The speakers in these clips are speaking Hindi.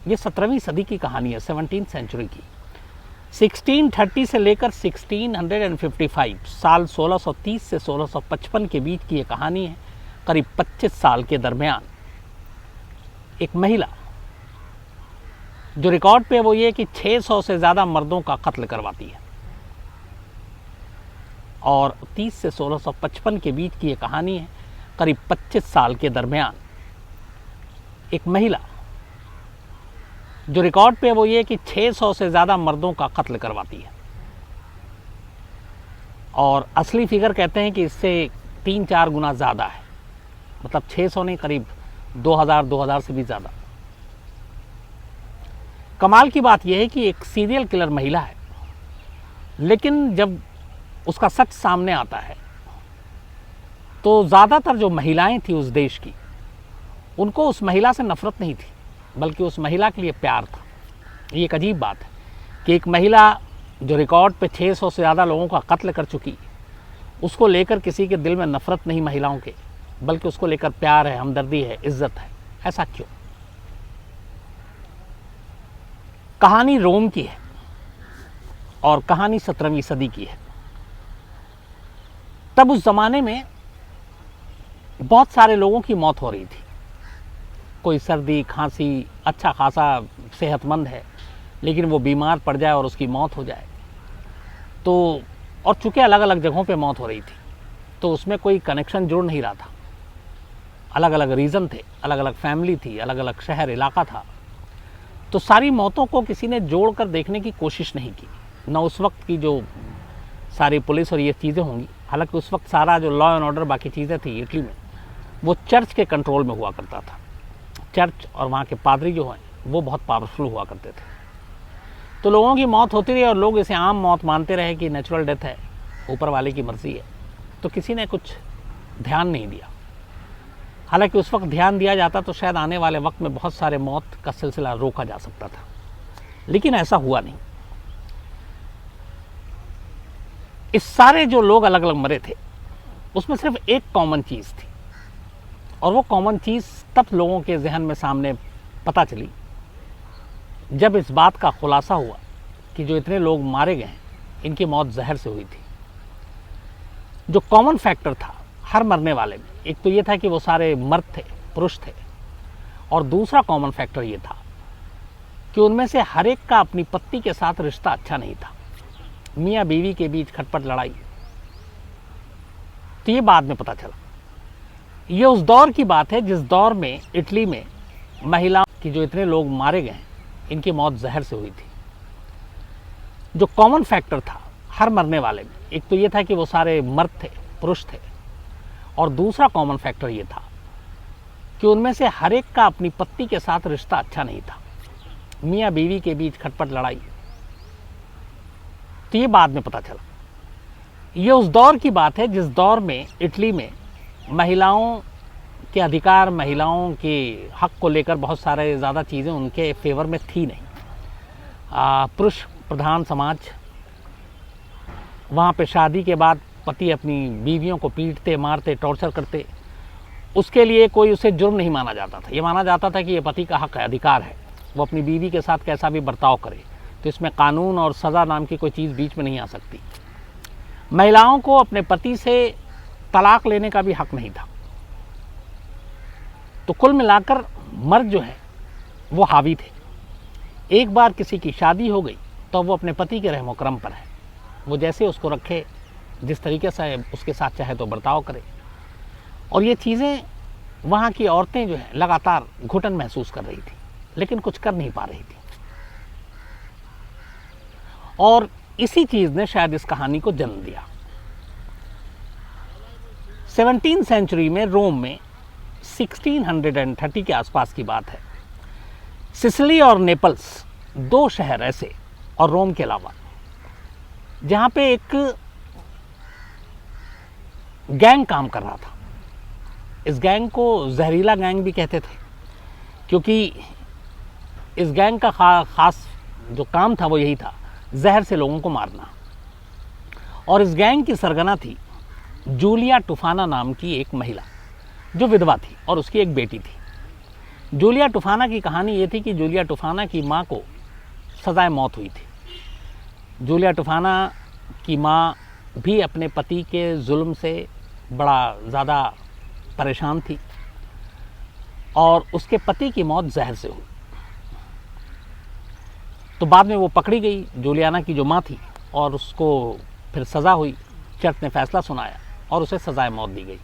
ये 17वीं सदी की कहानी है, 17th सेंचुरी की। 1630 से लेकर 1655 साल 1630 से 1655 के बीच की ये कहानी है। करीब 25 साल के दरमियान एक महिला, जो रिकॉर्ड पे वो ये कि 600 से ज़्यादा मर्दों का कत्ल करवाती है, और 30 से 1655 के बीच की ये कहानी है। करीब 25 साल के दरमियान एक महिला, जो रिकॉर्ड पे वो ये कि 600 से ज़्यादा मर्दों का कत्ल करवाती है, और असली फिगर कहते हैं कि इससे 3-4 गुना ज़्यादा है, मतलब 600 नहीं, करीब 2000 से भी ज़्यादा। कमाल की बात यह है कि एक सीरियल किलर महिला है, लेकिन जब उसका सच सामने आता है तो ज़्यादातर जो महिलाएं थी उस देश की, उनको उस महिला से नफ़रत नहीं थी, बल्कि उस महिला के लिए प्यार था। ये एक अजीब बात है कि एक महिला जो रिकॉर्ड पे 600 से ज़्यादा लोगों का कत्ल कर चुकी, उसको लेकर किसी के दिल में नफ़रत नहीं महिलाओं के, बल्कि उसको लेकर प्यार है, हमदर्दी है, इज्जत है। ऐसा क्यों? कहानी रोम की है और कहानी 17वीं सदी की है। तब उस ज़माने में बहुत सारे लोगों की मौत हो रही थी। कोई सर्दी खांसी, अच्छा खासा सेहतमंद है, लेकिन वो बीमार पड़ जाए और उसकी मौत हो जाए तो, और चूँकि अलग अलग जगहों पे मौत हो रही थी, तो उसमें कोई कनेक्शन जुड़ नहीं रहा था। अलग अलग रीज़न थे, अलग अलग फैमिली थी, अलग अलग शहर इलाका था। तो सारी मौतों को किसी ने जोड़ कर देखने की कोशिश नहीं की। न उस वक्त की जो सारी पुलिस और ये चीज़ें होंगी, हालांकि उस वक्त सारा जो लॉ एंड ऑर्डर बाकी चीज़ें थी इटली में, वो चर्च के कंट्रोल में हुआ करता था। चर्च और वहाँ के पादरी जो हैं वो बहुत पावरफुल हुआ करते थे। तो लोगों की मौत होती रही और लोग इसे आम मौत मानते रहे कि नेचुरल डेथ है, ऊपर वाले की मर्जी है। तो किसी ने कुछ ध्यान नहीं दिया। हालांकि उस वक्त ध्यान दिया जाता तो शायद आने वाले वक्त में बहुत सारे मौत का सिलसिला रोका जा सकता था, लेकिन ऐसा हुआ नहीं। इस सारे जो लोग अलग अलग मरे थे, उसमें सिर्फ एक कॉमन चीज़ थी, और वो कॉमन चीज़ तब लोगों के जहन में सामने पता चली जब इस बात का खुलासा हुआ कि जो इतने लोग मारे गए हैं, इनकी मौत जहर से हुई थी। जो कॉमन फैक्टर था हर मरने वाले में, एक तो ये था कि वो सारे मर्द थे, पुरुष थे, और दूसरा कॉमन फैक्टर ये था कि उनमें से हर एक का अपनी पत्नी के साथ रिश्ता अच्छा नहीं था। मियाँ बीवी के बीच खटपट लड़ाई। तो ये बाद में पता चला। ये उस दौर की बात है जिस दौर में इटली में महिलाओं की, जो इतने लोग मारे गए हैं, इनकी मौत जहर से हुई थी। जो कॉमन फैक्टर था हर मरने वाले में, एक तो ये था कि वो सारे मर्द थे, पुरुष थे, और दूसरा कॉमन फैक्टर ये था कि उनमें से हर एक का अपनी पत्नी के साथ रिश्ता अच्छा नहीं था। मियाँ बीवी के बीच खटपट लड़ाई। तो ये बाद में पता चला। ये उस दौर की बात है जिस दौर में इटली में महिलाओं के अधिकार, महिलाओं के हक को लेकर बहुत सारे ज़्यादा चीज़ें उनके फेवर में थी नहीं। पुरुष प्रधान समाज, वहाँ पे शादी के बाद पति अपनी बीवियों को पीटते, मारते, टॉर्चर करते, उसके लिए कोई उसे जुर्म नहीं माना जाता था। ये माना जाता था कि ये पति का हक है, अधिकार है, वो अपनी बीवी के साथ कैसा भी बर्ताव करे। तो इसमें कानून और सज़ा नाम की कोई चीज़ बीच में नहीं आ सकती। महिलाओं को अपने पति से तलाक लेने का भी हक नहीं था। तो कुल मिलाकर मर्द जो है वो हावी थे। एक बार किसी की शादी हो गई तो वो अपने पति के रहमो करम पर है, वो जैसे उसको रखे, जिस तरीके से उसके साथ चाहे तो बर्ताव करे। और ये चीज़ें वहाँ की औरतें जो है लगातार घुटन महसूस कर रही थी, लेकिन कुछ कर नहीं पा रही थी। और इसी चीज़ ने शायद इस कहानी को जन्म दिया। 17th सेंचुरी में रोम में 1630 के आसपास की बात है। सिसिली और नेपल्स, दो शहर ऐसे, और रोम के अलावा, जहाँ पे एक गैंग काम कर रहा था। इस गैंग को जहरीला गैंग भी कहते थे, क्योंकि इस गैंग का खास जो काम था वो यही था, जहर से लोगों को मारना। और इस गैंग की सरगना थी जूलिया टूफाना नाम की एक महिला, जो विधवा थी, और उसकी एक बेटी थी। जूलिया टूफाना की कहानी ये थी कि जूलिया टूफाना की माँ को सजाए मौत हुई थी। जूलिया टूफाना की माँ भी अपने पति के जुल्म से बड़ा ज़्यादा परेशान थी और उसके पति की मौत जहर से हुई। तो बाद में वो पकड़ी गई, जूलियाना की जो माँ थी, और उसको फिर सज़ा हुई। चर्च ने फैसला सुनाया और उसे सजाए मौत दी गई।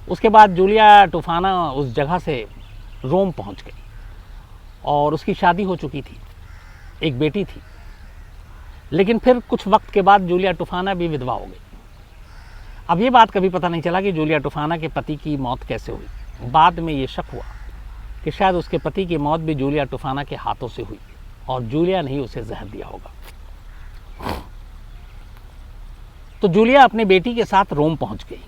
उसके बाद जूलिया टूफाना उस जगह से रोम पहुंच गई और उसकी शादी हो चुकी थी, एक बेटी थी। लेकिन फिर कुछ वक्त के बाद जूलिया टूफाना भी विधवा हो गई। अब ये बात कभी पता नहीं चला कि जूलिया टूफाना के पति की मौत कैसे हुई। बाद में ये शक हुआ कि शायद उसके पति की मौत भी जूलिया टूफाना के हाथों से हुई और जूलिया ने ही उसे जहर दिया होगा। तो जूलिया अपनी बेटी के साथ रोम पहुंच गई।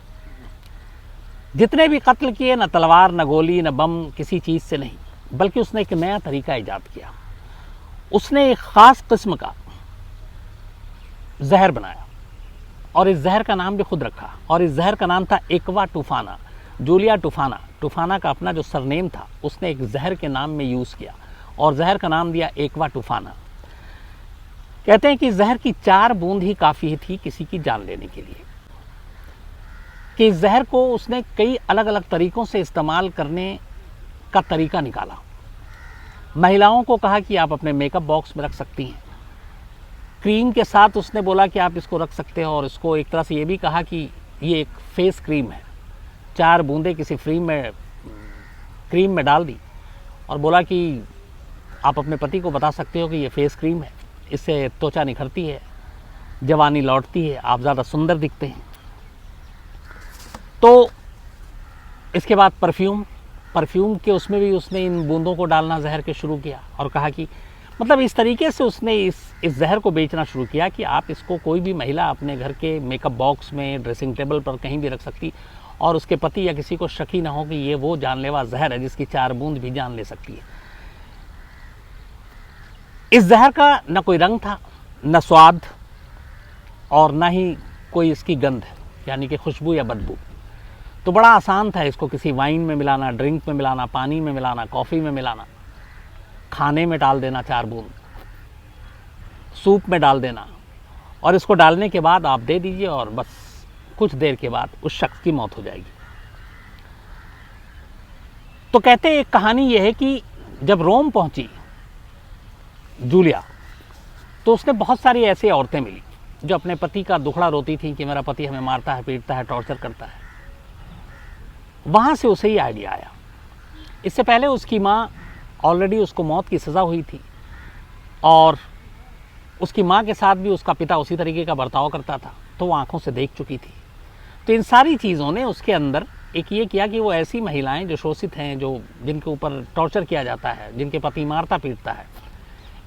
जितने भी कत्ल किए, न तलवार, न गोली, न बम, किसी चीज से नहीं, बल्कि उसने एक नया तरीका ईजाद किया। उसने एक खास किस्म का जहर बनाया और इस जहर का नाम भी खुद रखा, और इस जहर का नाम था एक्वा टूफाना। जूलिया टूफाना, टूफाना का अपना जो सरनेम था, उसने एक जहर के नाम में यूज किया और जहर का नाम दिया एक्वा टूफाना। कहते हैं कि जहर की 4 बूंद ही काफी थी किसी की जान लेने के लिए। कि इस जहर को उसने कई अलग अलग तरीकों से इस्तेमाल करने का तरीका निकाला। महिलाओं को कहा कि आप अपने मेकअप बॉक्स में रख सकती हैं। क्रीम के साथ उसने बोला कि आप इसको रख सकते हो, और इसको एक तरह से ये भी कहा कि ये एक फेस क्रीम है। 4 बूंदें किसी क्रीम में डाल दी और बोला कि आप अपने पति को बता सकते हो कि ये फेस क्रीम है, इससे त्वचा निखरती है, जवानी लौटती है, आप ज़्यादा सुंदर दिखते हैं। तो इसके बाद परफ्यूम के उसमें भी उसने इन बूंदों को डालना जहर के शुरू किया और कहा कि मतलब इस तरीके से उसने इस जहर को बेचना शुरू किया कि आप इसको कोई भी महिला अपने घर के मेकअप बॉक्स में, ड्रेसिंग टेबल पर कहीं भी रख सकती और उसके पति या किसी को शक ही ना हो कि ये वो जानलेवा जहर है जिसकी 4 बूंद भी जान ले सकती है। इस जहर का न कोई रंग था, न स्वाद, और न ही कोई इसकी गंध, यानी कि खुशबू या बदबू। तो बड़ा आसान था इसको किसी वाइन में मिलाना, ड्रिंक में मिलाना, पानी में मिलाना, कॉफ़ी में मिलाना, खाने में डाल देना 4 बूंद, सूप में डाल देना, और इसको डालने के बाद आप दे दीजिए और बस कुछ देर के बाद उस शख्स की मौत हो जाएगी। तो कहते हैं एक कहानी यह है कि जब रोम पहुंची जूलिया, तो उसने बहुत सारी ऐसी औरतें मिली जो अपने पति का दुखड़ा रोती थी कि मेरा पति हमें मारता है, पीटता है, टॉर्चर करता है। वहां से उसे ही आइडिया आया। इससे पहले उसकी माँ ऑलरेडी उसको मौत की सज़ा हुई थी और उसकी माँ के साथ भी उसका पिता उसी तरीके का बर्ताव करता था, तो वो आंखों से देख चुकी थी। तो इन सारी चीज़ों ने उसके अंदर एक ये किया कि वो ऐसी महिलाएं जो शोषित हैं, जो जिनके ऊपर टॉर्चर किया जाता है, जिनके पति मारता पीटता है,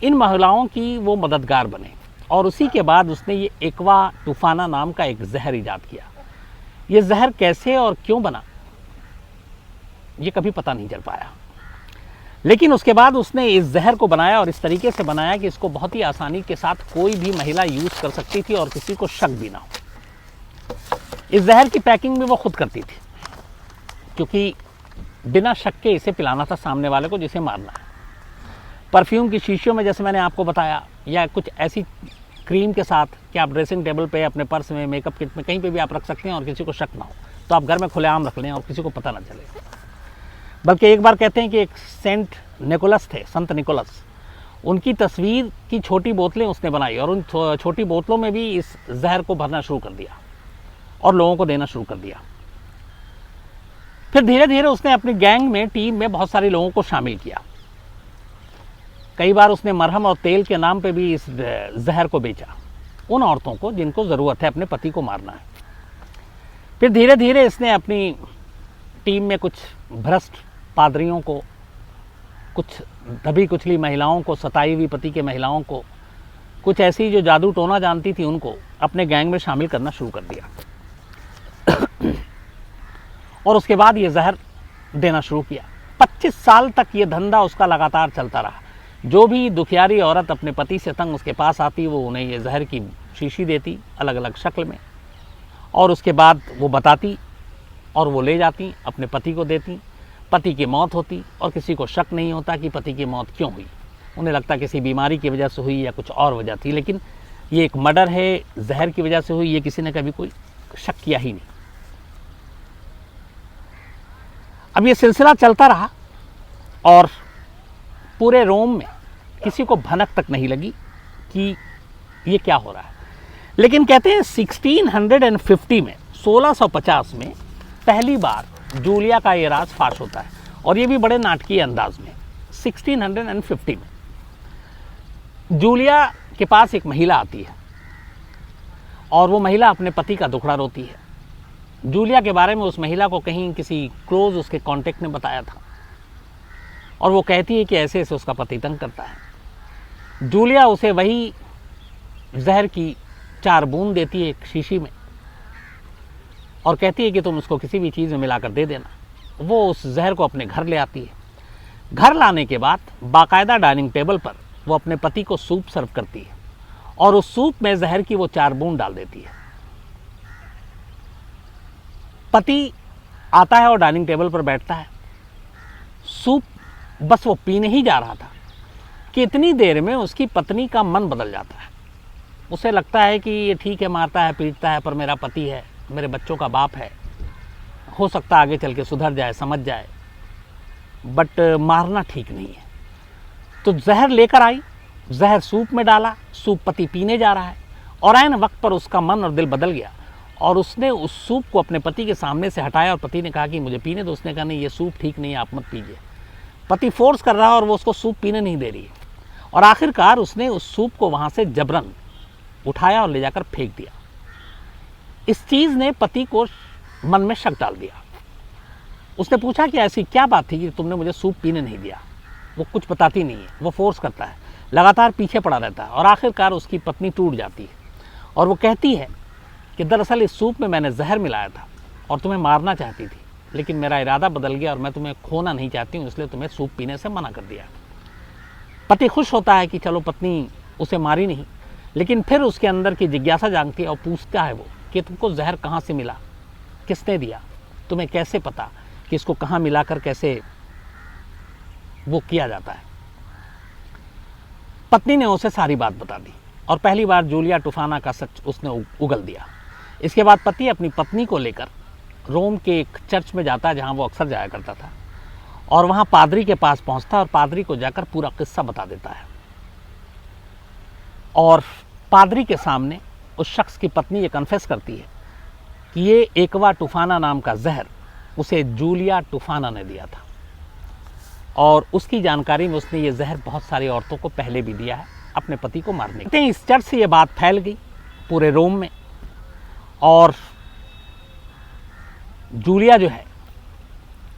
इन महिलाओं की वो मददगार बने। और उसी के बाद उसने ये एक्वा टूफाना नाम का एक जहर ईजाद किया। ये जहर कैसे और क्यों बना ये कभी पता नहीं चल पाया, लेकिन उसके बाद उसने इस जहर को बनाया और इस तरीके से बनाया कि इसको बहुत ही आसानी के साथ कोई भी महिला यूज कर सकती थी और किसी को शक भी ना हो। इस जहर की पैकिंग भी वो खुद करती थी, क्योंकि बिना शक के इसे पिलाना था सामने वाले को जिसे मारना है। परफ्यूम की शीशियों में, जैसे मैंने आपको बताया, या कुछ ऐसी क्रीम के साथ कि आप ड्रेसिंग टेबल पे, अपने पर्स में, मेकअप किट में, कहीं पे भी आप रख सकते हैं और किसी को शक ना हो। तो आप घर में खुलेआम रख लें और किसी को पता ना चले। बल्कि एक बार कहते हैं कि एक सेंट निकोलस थे, संत निकोलस, उनकी तस्वीर की छोटी बोतलें उसने बनाई और उन छोटी बोतलों में भी इस जहर को भरना शुरू कर दिया और लोगों को देना शुरू कर दिया। फिर धीरे धीरे उसने अपनी गैंग में, टीम में बहुत सारे लोगों को शामिल किया। कई बार उसने मरहम और तेल के नाम पे भी इस जहर को बेचा उन औरतों को जिनको ज़रूरत है अपने पति को मारना है। फिर धीरे धीरे इसने अपनी टीम में कुछ भ्रष्ट पादरियों को, कुछ दबी कुचली महिलाओं को, सताई हुई पति के महिलाओं को, कुछ ऐसी जो जादू टोना जानती थी, उनको अपने गैंग में शामिल करना शुरू कर दिया। और उसके बाद ये जहर देना शुरू किया। 25 साल तक ये धंधा उसका लगातार चलता रहा। जो भी दुखियारी औरत अपने पति से तंग उसके पास आती, वो उन्हें ये जहर की शीशी देती अलग अलग शक्ल में, और उसके बाद वो बताती और वो ले जाती, अपने पति को देती। पति की मौत होती और किसी को शक नहीं होता कि पति की मौत क्यों हुई। उन्हें लगता किसी बीमारी की वजह से हुई या कुछ और वजह थी, लेकिन ये एक मर्डर है, जहर की वजह से हुई, ये किसी ने कभी कोई शक किया ही नहीं। अब ये सिलसिला चलता रहा और पूरे रोम में किसी को भनक तक नहीं लगी कि ये क्या हो रहा है। लेकिन कहते हैं 1650 में 1650 में पहली बार जूलिया का ये राज फाश होता है, और ये भी बड़े नाटकीय अंदाज में। 1650 में जूलिया के पास एक महिला आती है और वो महिला अपने पति का दुखड़ा रोती है। जूलिया के बारे में उस महिला को कहीं किसी क्लोज उसके कांटेक्ट ने बताया था और वो कहती है कि ऐसे ऐसे उसका पति तंग करता है। जूलिया उसे वही जहर की 4 बूंद देती है एक शीशी में और कहती है कि तुम उसको किसी भी चीज़ में मिलाकर दे देना। वो उस जहर को अपने घर ले आती है। घर लाने के बाद बाकायदा डाइनिंग टेबल पर वो अपने पति को सूप सर्व करती है और उस सूप में जहर की वो 4 बूंद डाल देती है। पति आता है और डाइनिंग टेबल पर बैठता है। सूप बस वो पीने ही जा रहा था कि इतनी देर में उसकी पत्नी का मन बदल जाता है। उसे लगता है कि ये ठीक है, मारता है पीटता है, पर मेरा पति है, मेरे बच्चों का बाप है, हो सकता है आगे चल के सुधर जाए, समझ जाए, बट मारना ठीक नहीं है। तो जहर लेकर आई, जहर सूप में डाला, सूप पति पीने जा रहा है और ऐन वक्त पर उसका मन और दिल बदल गया और उसने उस सूप को अपने पति के सामने से हटाया और पति ने कहा कि मुझे पीने दो। उसने कहा नहीं, ये सूप ठीक नहीं है, आप मत पीजिए। पति फोर्स कर रहा है और वो उसको सूप पीने नहीं दे रही है और आखिरकार उसने उस सूप को वहाँ से जबरन उठाया और ले जाकर फेंक दिया। इस चीज़ ने पति को मन में शक डाल दिया। उसने पूछा कि ऐसी क्या बात थी कि तुमने मुझे सूप पीने नहीं दिया। वो कुछ बताती नहीं है, वो फोर्स करता है, लगातार पीछे पड़ा रहता है और आखिरकार उसकी पत्नी टूट जाती है और वो कहती है कि दरअसल इस सूप में मैंने जहर मिलाया था और तुम्हें मारना चाहती थी, लेकिन मेरा इरादा बदल गया और मैं तुम्हें खोना नहीं चाहती हूँ, इसलिए तुम्हें सूप पीने से मना कर दिया। पति खुश होता है कि चलो पत्नी उसे मारी नहीं, लेकिन फिर उसके अंदर की जिज्ञासा जागती है और पूछता है वो कि तुमको जहर कहाँ से मिला, किसने दिया, तुम्हें कैसे पता कि इसको कहाँ मिलाकर कैसे वो किया जाता है। पत्नी ने उसे सारी बात बता दी और पहली बार जूलिया टूफाना का सच उसने उगल दिया। इसके बाद पति अपनी पत्नी को लेकर रोम के एक चर्च में जाता है जहाँ वो अक्सर जाया करता था और वहाँ पादरी के पास पहुँचता है और पादरी को जाकर पूरा किस्सा बता देता है और पादरी के सामने उस शख्स की पत्नी ये कन्फेस करती है कि ये एकवा टूफाना नाम का जहर उसे जूलिया टूफाना ने दिया था और उसकी जानकारी में उसने ये जहर बहुत सारी औरतों को पहले भी दिया है अपने पति को मारने के लिए। इस चर्च से ये बात फैल गई पूरे रोम में और जूलिया जो है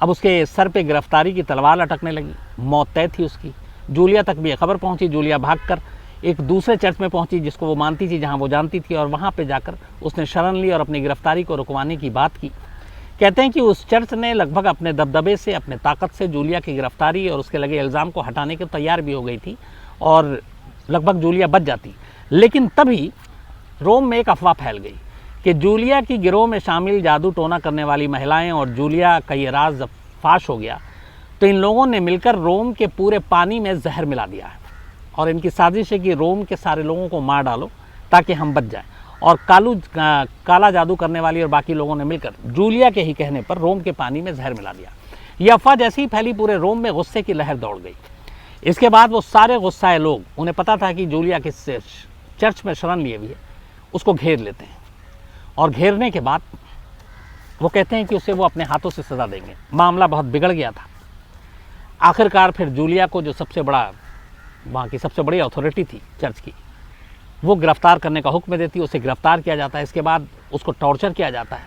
अब उसके सर पे गिरफ्तारी की तलवार लटकने लगी, मौत तय थी उसकी। जूलिया तक भी ये खबर पहुंची। जूलिया भागकर एक दूसरे चर्च में पहुंची जिसको वो मानती थी, जहां वो जानती थी, और वहां पे जाकर उसने शरण ली और अपनी गिरफ्तारी को रुकवाने की बात की। कहते हैं कि उस चर्च ने लगभग अपने दबदबे से, अपने ताकत से जूलिया की गिरफ्तारी और उसके लगे इल्ज़ाम को हटाने के तैयार भी हो गई थी और लगभग जूलिया बच जाती। लेकिन तभी रोम में एक अफवाह फैल गई कि जूलिया की गिरोह में शामिल जादू टोना करने वाली महिलाएं और जूलिया का ये राज जब फाश हो गया तो इन लोगों ने मिलकर रोम के पूरे पानी में जहर मिला दिया है और इनकी साजिश है कि रोम के सारे लोगों को मार डालो ताकि हम बच जाएं। और काला जादू करने वाली और बाकी लोगों ने मिलकर जूलिया के ही कहने पर रोम के पानी में जहर मिला दिया। यह अफवाह जैसे ही फैली पूरे रोम में गुस्से की लहर दौड़ गई। इसके बाद वो सारे गुस्साए लोग, उन्हें पता था कि जूलिया किस चर्च में शरण लिए हुई है, उसको घेर लेते हैं और घेरने के बाद वो कहते हैं कि उसे वो अपने हाथों से सज़ा देंगे। मामला बहुत बिगड़ गया था। आखिरकार फिर जूलिया को, जो सबसे बड़ा वहाँ की सबसे बड़ी अथॉरिटी थी चर्च की, वो गिरफ्तार करने का हुक्म देती है। उसे गिरफ्तार किया जाता है। इसके बाद उसको टॉर्चर किया जाता है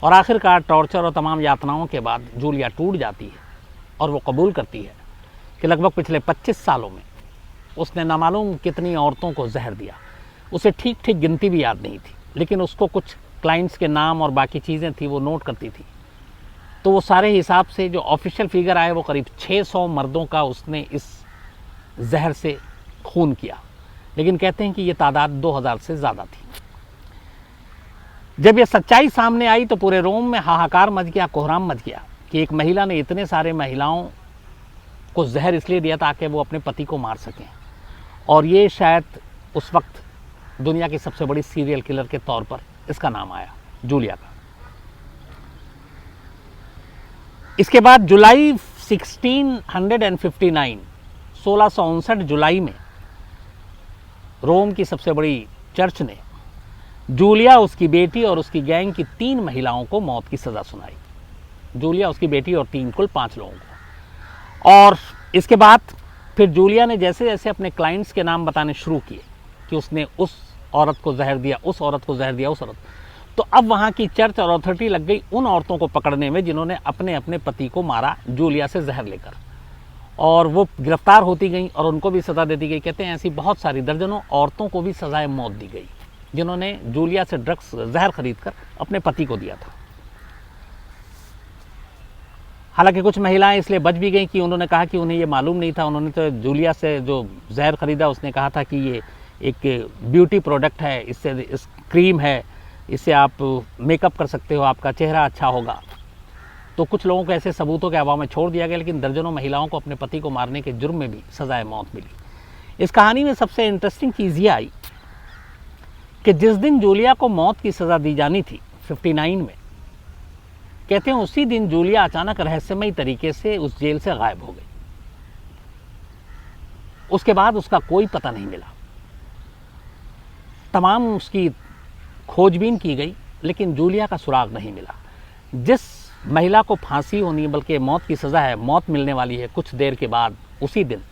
और आखिरकार टॉर्चर और तमाम यातनाओं के बाद जूलिया टूट जाती है और वो कबूल करती है कि लगभग पिछले 25 सालों में उसने नामालूम कितनी औरतों को जहर दिया। उसे ठीक ठीक गिनती भी याद नहीं थी, लेकिन उसको कुछ क्लाइंट्स के नाम और बाकी चीज़ें थी वो नोट करती थी। तो वो सारे हिसाब से जो ऑफिशियल फिगर आए वो करीब 600 मर्दों का उसने इस जहर से खून किया। लेकिन कहते हैं कि ये तादाद 2000 से ज़्यादा थी। जब ये सच्चाई सामने आई तो पूरे रोम में हाहाकार मच गया, कोहराम मच गया कि एक महिला ने इतने सारे महिलाओं को जहर इसलिए दिया ताकि वो अपने पति को मार सकें, और ये शायद उस वक्त दुनिया की सबसे बड़ी सीरियल किलर के तौर पर इसका नाम आया, जूलिया का। इसके बाद जुलाई 1659 जुलाई में रोम की सबसे बड़ी चर्च ने जूलिया, उसकी बेटी और उसकी गैंग की 3 महिलाओं को मौत की सज़ा सुनाई। जूलिया, उसकी बेटी और 3, कुल 5 लोगों को। और इसके बाद फिर जूलिया ने जैसे जैसे अपने क्लाइंट्स के नाम बताने शुरू किए कि उसने उस औरत को जहर दिया, उस औरत को जहर दिया, उस औरत, तो अब वहाँ की चर्च और अथॉरिटी लग गई उन औरतों को पकड़ने में जिन्होंने अपने अपने पति को मारा जूलिया से जहर लेकर, और वो गिरफ्तार होती गई और उनको भी सज़ा दे दी गई। कहते हैं ऐसी बहुत सारी दर्जनों औरतों को भी सज़ाए मौत दी गई जिन्होंने जूलिया से ड्रग्स, जहर खरीद कर अपने पति को दिया था। हालांकि कुछ महिलाएं इसलिए बच भी गई कि उन्होंने कहा कि उन्हें ये मालूम नहीं था। उन्होंने तो जूलिया से जो जहर खरीदा उसने कहा था कि ये एक ब्यूटी प्रोडक्ट है, इससे इस क्रीम है, इससे आप मेकअप कर सकते हो, आपका चेहरा अच्छा होगा। तो कुछ लोगों को ऐसे सबूतों के अभाव में छोड़ दिया गया, लेकिन दर्जनों महिलाओं को अपने पति को मारने के जुर्म में भी सजाए मौत मिली। इस कहानी में सबसे इंटरेस्टिंग चीज़ ये आई कि जिस दिन जूलिया को मौत की सज़ा दी जानी थी 59 में, कहते हैं उसी दिन जूलिया अचानक रहस्यमयी तरीके से उस जेल से गायब हो गई। उसके बाद उसका कोई पता नहीं मिला। तमाम उसकी खोजबीन की गई, लेकिन जूलिया का सुराग नहीं मिला। जिस महिला को फांसी होनी, बल्कि मौत की सज़ा है, मौत मिलने वाली है कुछ देर के बाद, उसी दिन,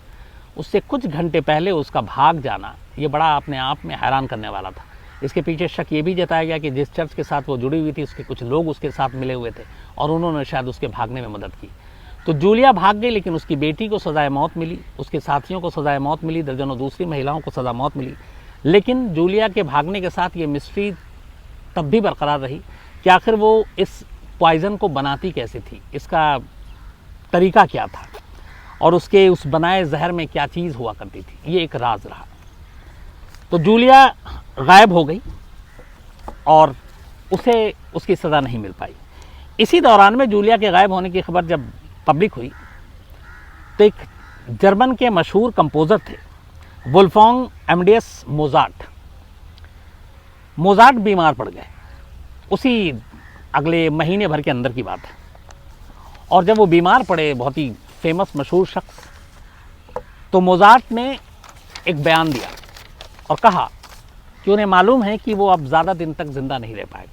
उससे कुछ घंटे पहले उसका भाग जाना, ये बड़ा अपने आप में हैरान करने वाला था। इसके पीछे शक ये भी जताया गया कि जिस चर्च के साथ वो जुड़ी हुई थी, उसके कुछ लोग उसके साथ मिले हुए थे और उन्होंने शायद उसके भागने में मदद की। तो जूलिया भाग गई, लेकिन उसकी बेटी को सज़ाए मौत मिली, उसके साथियों को सज़ाए मौत मिली, दर्जनों दूसरी महिलाओं को सज़ा मौत मिली। लेकिन जूलिया के भागने के साथ ये मिस्ट्री तब भी बरकरार रही कि आखिर वो इस पॉइज़न को बनाती कैसे थी, इसका तरीका क्या था, और उसके उस बनाए जहर में क्या चीज़ हुआ करती थी, ये एक राज रहा। तो जूलिया गायब हो गई और उसे उसकी सज़ा नहीं मिल पाई। इसी दौरान में जूलिया के गायब होने की खबर जब पब्लिक हुई, तो एक जर्मन के मशहूर कंपोज़र थे वुल्फगांग एमडेस मोजार्ट बीमार पड़ गए। उसी अगले महीने भर के अंदर की बात है। और जब वो बीमार पड़े, बहुत ही फेमस मशहूर शख्स, तो मोजार्ट ने एक बयान दिया और कहा कि उन्हें मालूम है कि वो अब ज़्यादा दिन तक जिंदा नहीं रह पाएगा।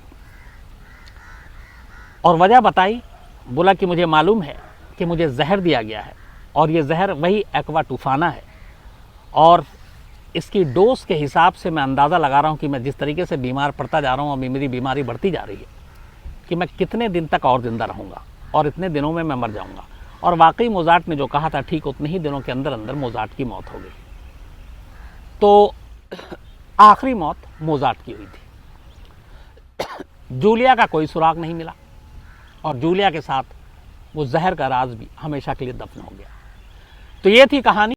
और वजह बताई, बोला कि मुझे मालूम है कि मुझे जहर दिया गया है, और ये जहर वही एक्वा टूफाना है, और इसकी डोज के हिसाब से मैं अंदाज़ा लगा रहा हूँ कि मैं जिस तरीके से बीमार पड़ता जा रहा हूँ, अभी मेरी बीमारी बढ़ती जा रही है, कि मैं कितने दिन तक और ज़िंदा रहूँगा, और इतने दिनों में मैं मर जाऊँगा। और वाकई मोजार्ट ने जो कहा था, ठीक उतने ही दिनों के अंदर अंदर मोजार्ट की मौत हो गई। तो आखिरी मौत मोजार्ट की हुई थी। जूलिया का कोई सुराग नहीं मिला, और जूलिया के साथ वो जहर का राज भी हमेशा के लिए दफन हो गया। तो ये थी कहानी।